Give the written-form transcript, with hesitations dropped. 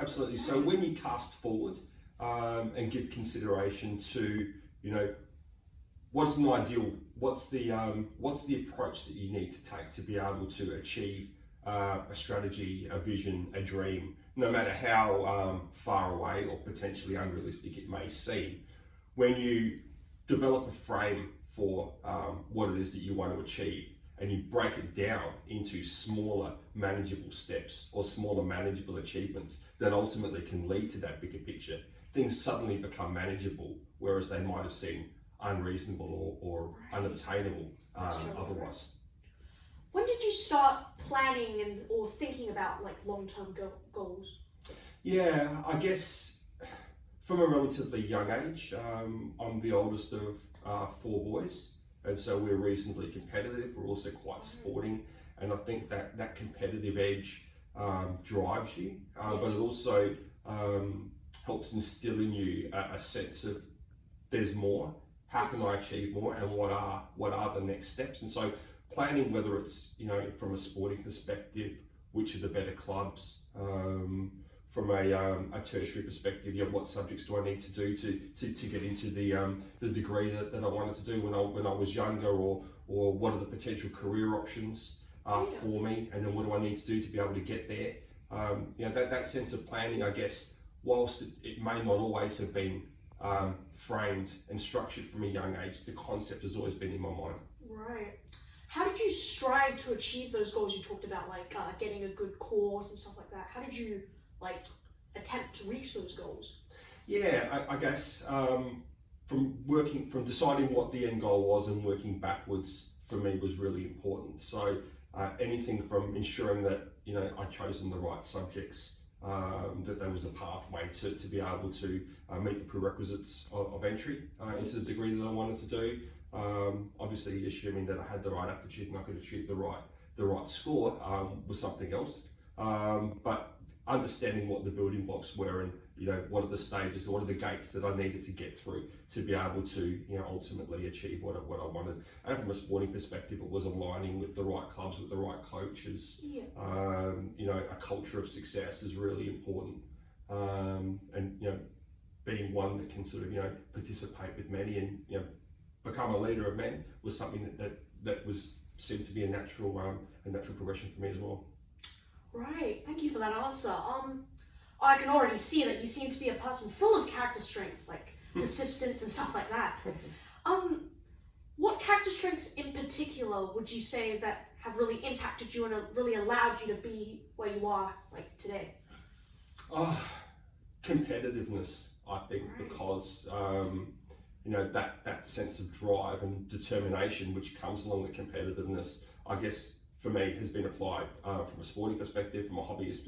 absolutely. So when you cast forward and give consideration to, you know, what's an ideal, what's the approach that you need to take to be able to achieve a strategy, a vision, a dream, no matter how far away or potentially unrealistic it may seem. When you develop a frame for what it is that you want to achieve, and you break it down into smaller manageable steps or smaller manageable achievements that ultimately can lead to that bigger picture, things suddenly become manageable, whereas they might have seemed unreasonable or unobtainable otherwise. When did you start planning or thinking about like long-term goals? Yeah, I guess from a relatively young age. I'm the oldest of 4 boys, and so we're reasonably competitive. We're also quite sporting, and I think that competitive edge drives you, but it also helps instill in you a sense of there's more. How can I achieve more, and what are the next steps? And so planning, whether it's, you know, from a sporting perspective, which are the better clubs, from a tertiary perspective, you know, what subjects do I need to do to get into the degree that I wanted to do when I was younger, or what are the potential career options for me, and then what do I need to do to be able to get there? You know, that sense of planning, I guess, whilst it may not always have been framed and structured from a young age, the concept has always been in my mind. Right. How did you strive to achieve those goals you talked about, like getting a good course and stuff like that? How did you like attempt to reach those goals? Yeah, I guess from deciding what the end goal was and working backwards for me was really important. So anything from ensuring that, you know, I'd chosen the right subjects, that there was a pathway to be able to meet the prerequisites of entry into the degree that I wanted to do. Obviously, assuming that I had the right aptitude and I could achieve the right score was something else. But understanding what the building blocks were, and, you know, what are the stages, what are the gates that I needed to get through to be able to, you know, ultimately achieve what I wanted. And from a sporting perspective, it was aligning with the right clubs, with the right coaches. Yeah. You know, a culture of success is really important, and, you know, being one that can sort of, you know, participate with many and, you know, become a leader of men was something that seemed to be a natural progression for me as well. Right. Thank you for that answer. I can already see that you seem to be a person full of character strengths, like persistence and stuff like that. What character strengths in particular would you say that have really impacted you and really allowed you to be where you are, like today? Competitiveness, I think, because you know, that sense of drive and determination which comes along with competitiveness, I guess, for me, has been applied from a sporting perspective, from a hobbyist